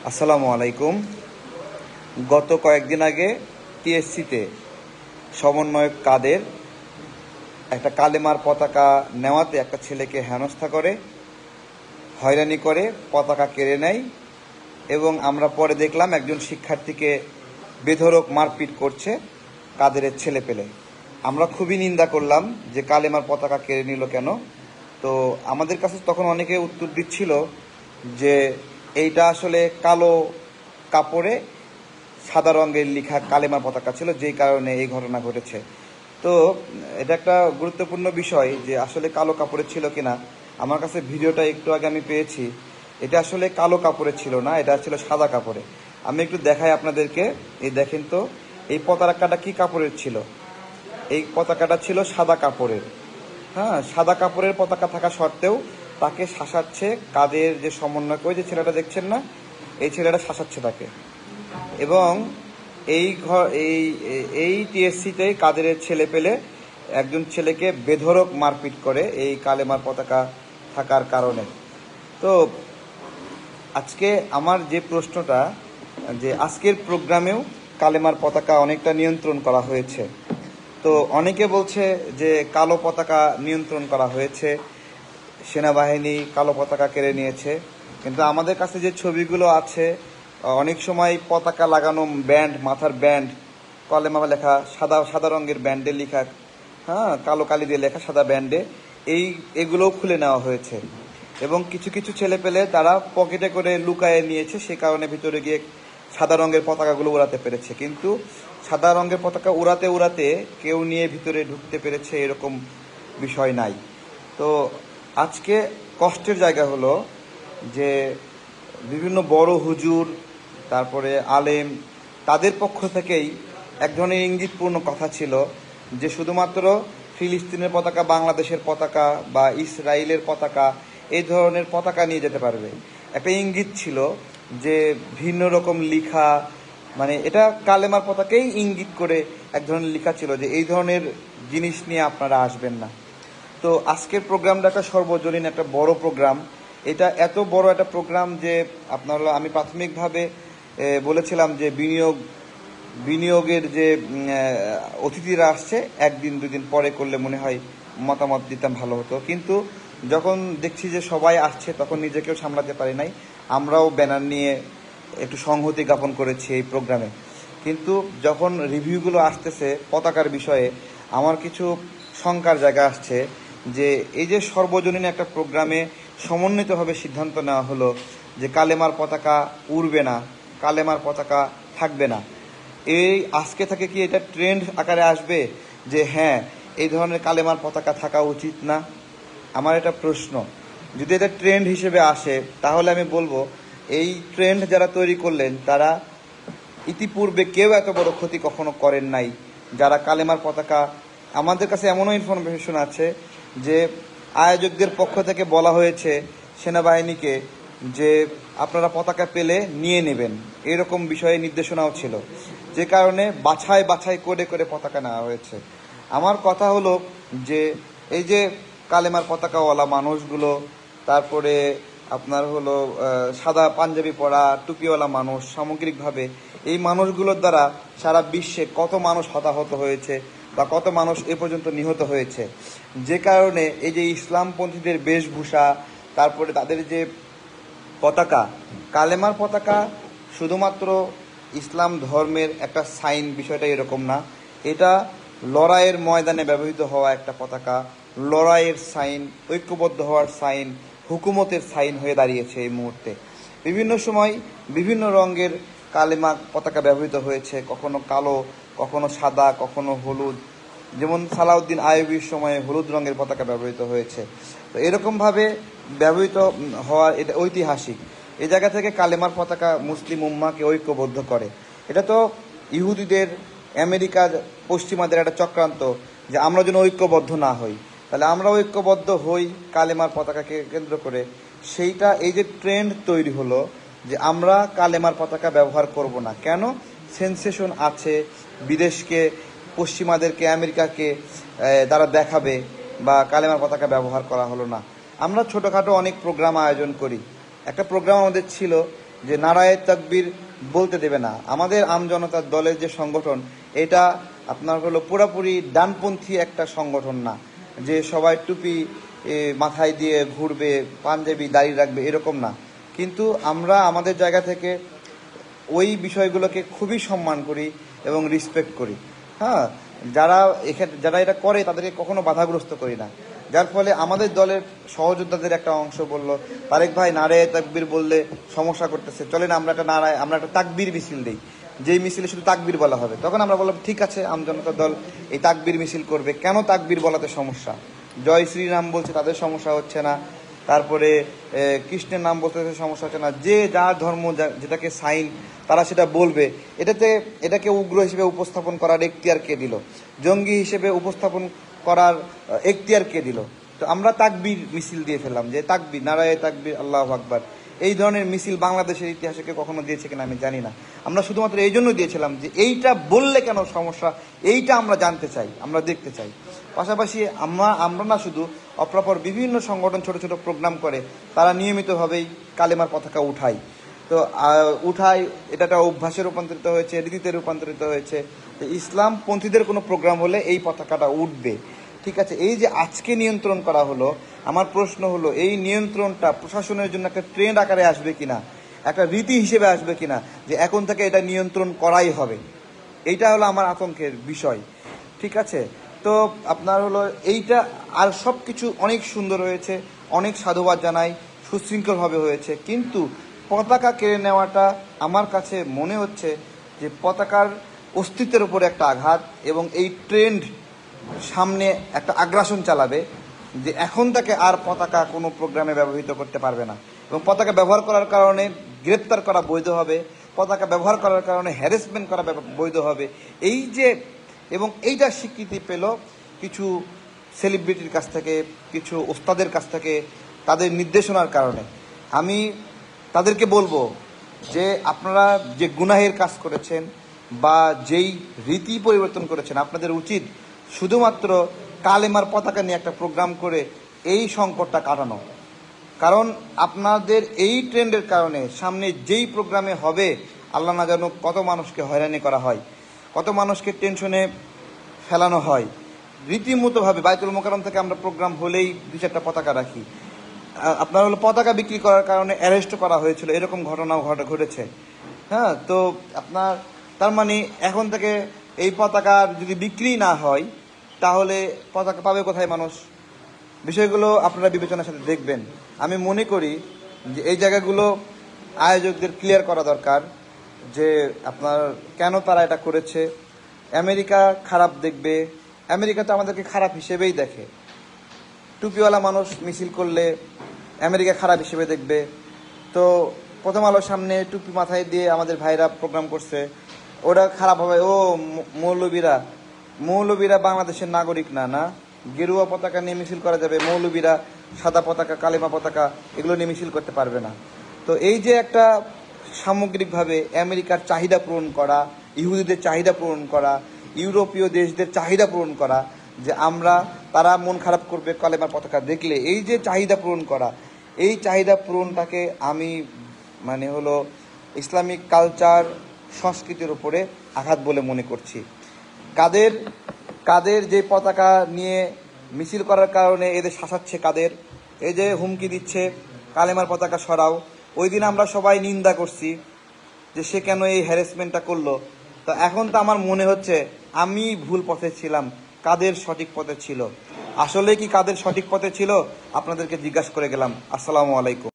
আসসালামু আলাইকুম। গত কয়েকদিন আগে টিএসসিতে সমন্বয়ক কাদের একটা কালেমার পতাকা নেওয়াতে একটা ছেলেকে হেনস্থা করে, হয়রানি করে, পতাকা কেড়ে নেয় এবং আমরা পরে দেখলাম একজন শিক্ষার্থীকে বেধড়ক মারপিট করছে কাদেরের ছেলে পেলে। আমরা খুবই নিন্দা করলাম যে কালেমার পতাকা কেড়ে নিল কেন। তো আমাদের কাছে তখন অনেকে উত্তর দিচ্ছিল যে এইটা আসলে কালো কাপড়ে সাদা রঙের লেখা কালেমার পতাকা ছিল, যেই কারণে এই ঘটনা ঘটেছে। তো এটা একটা গুরুত্বপূর্ণ বিষয় যে আসলে কালো কাপড়ে ছিল কিনা। আমার কাছে ভিডিওটা একটু আগে আমি পেয়েছি, এটা আসলে কালো কাপড়ে ছিল না, এটা ছিল সাদা কাপড়ে। আমি একটু দেখাই আপনাদেরকে। এই দেখেন তো, এই পতাকাটা কি কাপড়ের ছিল? এই পতাকাটা ছিল সাদা কাপড়ের। হ্যাঁ, সাদা কাপড়ের পতাকা থাকা সত্ত্বেও তাকে শাসাচ্ছে কাদের যে সমন্বয়ক, ওই যে ছেলেটা দেখছেন না, এই ছেলেটা শাসাচ্ছে তাকে। এবং এই টিএসসিতেই কাদের ছেলে পেলে একজন ছেলেকে বেধড়ক মারপিট করে এই কালেমার পতাকা থাকার কারণে। তো আজকে আমার যে প্রশ্নটা, যে আজকের প্রোগ্রামেও কালেমার পতাকা অনেকটা নিয়ন্ত্রণ করা হয়েছে। তো অনেকে বলছে যে কালো পতাকা নিয়ন্ত্রণ করা হয়েছে, সেনাবাহিনী কালো পতাকা কেড়ে নিয়েছে। কিন্তু আমাদের কাছে যে ছবিগুলো আছে, অনেক সময় পতাকা লাগানো ব্যান্ড, মাথার ব্যান্ড, কলেমা লেখা সাদা সাদা রঙের ব্যান্ডে লেখা, হ্যাঁ, কালো কালি দিয়ে লেখা সাদা ব্যান্ডে, এগুলোও খুলে নেওয়া হয়েছে। এবং কিছু কিছু ছেলে পেলে তারা পকেটে করে লুকায়ে নিয়েছে, সে কারণে ভিতরে গিয়ে সাদা রঙের পতাকাগুলো উড়াতে পেরেছে। কিন্তু সাদা রঙের পতাকা উড়াতে উড়াতে কেউ নিয়ে ভিতরে ঢুকতে পেরেছে এরকম বিষয় নাই। তো আজকে কষ্টের জায়গা হলো যে বিভিন্ন বড় হুজুর, তারপরে আলেম, তাদের পক্ষ থেকেই এক ধরনের ইঙ্গিতপূর্ণ কথা ছিল যে শুধুমাত্র ফিলিস্তিনের পতাকা, বাংলাদেশের পতাকা বা ইসরায়েলের পতাকা, এই ধরনের পতাকা নিয়ে যেতে পারবে। একটা ইঙ্গিত ছিল যে ভিন্ন রকম লিখা, মানে এটা কালেমার পতাকাই ইঙ্গিত করে এক ধরনের লেখা ছিল যে এই ধরনের জিনিস নিয়ে আপনারা আসবেন না। তো আজকের প্রোগ্রামটা একটা সর্বজনীন একটা বড় প্রোগ্রাম। এটা এত বড় একটা প্রোগ্রাম যে আপনার, আমি প্রাথমিকভাবে বলেছিলাম যে বিনিয়োগের যে অতিথিরা আসছে একদিন দুদিন পরে করলে মনে হয় মতামত দিতাম ভালো হতো। কিন্তু যখন দেখছি যে সবাই আসছে তখন নিজেকেও সামলাতে পারি নাই, আমরাও ব্যানার নিয়ে একটু সংহতি জ্ঞাপন করেছি এই প্রোগ্রামে। কিন্তু যখন রিভিউগুলো আসতেছে পতাকার বিষয়ে, আমার কিছু শঙ্কার জায়গা আসছে যে এই যে সর্বজনীন একটা প্রোগ্রামে সমন্বিতভাবে সিদ্ধান্ত নেওয়া হলো যে কালেমার পতাকা উড়বে না, কালেমার পতাকা থাকবে না, এই আজকে থেকে কি এটা ট্রেন্ড আকারে আসবে যে হ্যাঁ এই ধরনের কালেমার পতাকা থাকা উচিত না? আমার এটা প্রশ্ন। যদি এটা ট্রেন্ড হিসেবে আসে তাহলে আমি বলবো এই ট্রেন্ড যারা তৈরি করলেন তারা ইতিপূর্বে কেউ এত বড় ক্ষতি কখনো করেন নাই। যারা কালেমার পতাকা, আমাদের কাছে এমনও ইনফরমেশন আছে যে আয়োজকদের পক্ষ থেকে বলা হয়েছে সেনাবাহিনীকে যে আপনারা পতাকা পেলে নিয়ে নেবেন, এরকম বিষয়ে নির্দেশনাও ছিল, যে কারণে বাছাই বাছাই করে করে পতাকা নেওয়া হয়েছে। আমার কথা হলো যে এই যে কালেমার পতাকাওয়ালা মানুষগুলো, তারপরে আপনার হলো সাদা পাঞ্জাবি পরা টুপিওয়ালা মানুষ, সামগ্রিকভাবে এই মানুষগুলোর দ্বারা সারা বিশ্বে কত মানুষ হতাহত হয়েছে বা কত মানুষ এ পর্যন্ত নিহত হয়েছে। যে কারণে এই যে ইসলামপন্থীদের বেশভূষা, তারপরে তাদের যে পতাকা, কালেমার পতাকা শুধুমাত্র ইসলাম ধর্মের একটা সাইন, বিষয়টা এরকম না। এটা লড়াইয়ের ময়দানে ব্যবহৃত হওয়া একটা পতাকা, লড়াইয়ের সাইন, ঐক্যবদ্ধ হওয়ার সাইন, হুকুমতের সাইন হয়ে দাঁড়িয়েছে এই মুহূর্তে। বিভিন্ন সময় বিভিন্ন রঙের কালেমা পতাকা ব্যবহৃত হয়েছে, কখনো কালো, কখনো সাদা, কখনো হলুদ। যেমন সালাউদ্দিন আইয়ুবীর সময়ে হলুদ রঙের পতাকা ব্যবহৃত হয়েছে। তো এরকমভাবে ব্যবহৃত হওয়া এটা ঐতিহাসিক। এই জায়গা থেকে কালেমার পতাকা মুসলিম উম্মাকে ঐক্যবদ্ধ করে। এটা তো ইহুদিদের, আমেরিকার, পশ্চিমাদের একটা চক্রান্ত যে আমরা যেন ঐক্যবদ্ধ না হই। তাহলে আমরা ঐক্যবদ্ধ হই কালেমার পতাকাকে কেন্দ্র করে। সেইটা, এই যে ট্রেন্ড তৈরি হলো যে আমরা কালেমার পতাকা ব্যবহার করব না, কেন? সেন্সেশন আছে, বিদেশকে, পশ্চিমাদেরকে, আমেরিকাকে তারা দেখাবে, বা কালেমার পতাকা ব্যবহার করা হলো না। আমরা ছোটোখাটো অনেক প্রোগ্রাম আয়োজন করি। একটা প্রোগ্রাম আমাদের ছিল যে নারায়ে তাকবীর বলতে দেবে না। আমাদের আমজনতার দলের যে সংগঠন, এটা আপনার হলো পুরোপুরি ডানপন্থী একটা সংগঠন না, যে সবাই টুপি মাথায় দিয়ে ঘুরবে, পাঞ্জাবি দাঁড়িয়ে রাখবে, এরকম না। কিন্তু আমরা আমাদের জায়গা থেকে ওই বিষয়গুলোকে খুবই সম্মান করি এবং রেসপেক্ট করি। হ্যাঁ, যারা এটা করে তাদেরকে কখনো বাধাগ্রস্ত করি না। যার ফলে আমাদের দলের সহযোদ্ধাদের একটা অংশ বলল, তারেক ভাই নারায়ে তাকবীর বললে সমস্যা করতেছে, চলেন আমরা একটা তাকবীর মিছিল দিই, যেই মিছিলে শুধু তাকবীর বলা হবে। তখন আমরা বললাম ঠিক আছে, আমজনতার দল এই তাকবীর মিছিল করবে, কেন তাকবীর বলাতে সমস্যা? জয় শ্রীরাম বলছে, তাদের সমস্যা হচ্ছে না। তারপরে কৃষ্ণের নাম বলতে সমস্যা হচ্ছে না। যে যার ধর্ম যেটাকে সাইন, তারা সেটা বলবে। এটাকে উগ্র হিসেবে উপস্থাপন করার এখতিয়ার কে দিল? জঙ্গি হিসেবে উপস্থাপন করার এখতিয়ার কে দিল? তো আমরা তাকবীর মিছিল দিয়ে ফেললাম, যে তাকবীর, নারায়ে তাকবীর, আল্লাহু আকবার। এই ধরনের মিছিল বাংলাদেশের ইতিহাসে কেউ কখনো দিয়েছে কিনা আমি জানি না। আমরা শুধুমাত্র এই জন্য দিয়েছিলাম যে এইটা বললে কেন সমস্যা, এইটা আমরা জানতে চাই, আমরা দেখতে চাই। পাশাপাশি আমরা না শুধু, অপরাপর বিভিন্ন সংগঠন ছোট ছোট প্রোগ্রাম করে, তারা নিয়মিতভাবেই কালেমার পতাকা উঠায়। তো উঠায়, এটা একটা অভ্যাসে রূপান্তরিত হয়েছে, রীতিতে রূপান্তরিত হয়েছে। তো ইসলামপন্থীদের কোনো প্রোগ্রাম হলে এই পতাকাটা উঠবে। ঠিক আছে, এই যে আজকে নিয়ন্ত্রণ করা হলো, আমার প্রশ্ন হলো এই নিয়ন্ত্রণটা প্রশাসনের জন্য একটা ট্রেন্ড আকারে আসবে কিনা, একটা রীতি হিসেবে আসবে কিনা, যে এখন থেকে এটা নিয়ন্ত্রণ করাই হবে। এইটা হলো আমার আতঙ্কের বিষয়। ঠিক আছে, তো আপনার হলো এইটা, আর সব কিছু অনেক সুন্দর হয়েছে, অনেক সাধুবাদ জানাই, সুশৃঙ্খলভাবে হয়েছে। কিন্তু পতাকা কেড়ে নেওয়াটা আমার কাছে মনে হচ্ছে যে পতাকার অস্তিত্বের উপরে একটা আঘাত, এবং এই ট্রেন্ড সামনে একটা আগ্রাসন চালাবে, যে এখন তাকে আর পতাকা কোনো প্রোগ্রামে ব্যবহৃত করতে পারবে না, এবং পতাকা ব্যবহার করার কারণে গ্রেপ্তার করা বৈধ হবে, পতাকা ব্যবহার করার কারণে হ্যারাসমেন্ট করা বৈধ হবে। এই যে, এবং এইটা স্বীকৃতি পেল কিছু সেলিব্রিটির কাছ থেকে, কিছু ওস্তাদের কাছ থেকে, তাদের নির্দেশনার কারণে। আমি তাদেরকে বলবো যে আপনারা যে গুনাহের কাজ করেছেন বা যেই রীতি পরিবর্তন করেছেন, আপনাদের উচিত শুধুমাত্র কালেমার পতাকা নিয়ে একটা প্রোগ্রাম করে এই সংকটটা কাটানো। কারণ আপনাদের এই ট্রেন্ডের কারণে সামনে যেই প্রোগ্রামে হবে, আল্লাহ না জানুক কত মানুষকে হয়রানি করা হয়, কত মানুষকে টেনশনে ফেলানো হয়। রীতিমতোভাবে বাইতুল মোকাররম থেকে আমরা প্রোগ্রাম হলেই 2-4টা পতাকা রাখি। আপনার হলো পতাকা বিক্রি করার কারণে অ্যারেস্ট করা হয়েছিল, এরকম ঘটনাও ঘটেছে। হ্যাঁ, তো আপনার তার মানে এখন থেকে এই পতাকা যদি বিক্রি না হয়, তাহলে পতাকা পাবে কোথায় মানুষ? বিষয়গুলো আপনারা বিবেচনার সাথে দেখবেন। আমি মনে করি যে এই জায়গাগুলো আয়োজকদের ক্লিয়ার করা দরকার, যে আপনার কেন তারা এটা করেছে। আমেরিকা খারাপ দেখবে, আমেরিকা তো আমাদেরকে খারাপ হিসেবেই দেখে। টুপিওয়ালা মানুষ মিছিল করলে আমেরিকা খারাপ হিসেবে দেখবে। তো প্রথম আলোর সামনে টুপি মাথায় দিয়ে আমাদের ভাইরা প্রোগ্রাম করছে, ওরা খারাপ হবে। ও মৌলবীরা বাংলাদেশের নাগরিক না, না গেরুয়া পতাকা নিয়ে মিছিল করা যাবে, মৌলবীরা সাদা পতাকা, কালেমা পতাকা এগুলো নিয়ে মিছিল করতে পারবে না। তো এই যে একটা সামগ্রিকভাবে আমেরিকার চাহিদা পূরণ করা, ইহুদিদের চাহিদা পূরণ করা, ইউরোপীয় দেশদের চাহিদা পূরণ করা, যে তারা মন খারাপ করবে কালেমার পতাকা দেখলে, এই যে চাহিদা পূরণ করা, এই চাহিদা পূরণটাকে আমি মানে হলো ইসলামিক কালচার, সংস্কৃতির উপরে আঘাত বলে মনে করছি। কাদের যে পতাকা নিয়ে মিছিল করার কারণে এদের শাসাচ্ছে, এই যে হুমকি দিচ্ছে কালেমার পতাকা সরাও, ওই দিন আমরা সবাই নিন্দা করছি যে সে কেন এই হ্যারাসমেন্টটা করলো। তো এখন তো আমার মনে হচ্ছে আমি ভুল পথে ছিলাম, কাদের সঠিক পথে ছিল। আসলে কি কাদের সঠিক পথে ছিল? আপনাদেরকে জিজ্ঞাসা করে গেলাম। আসসালামু আলাইকুম।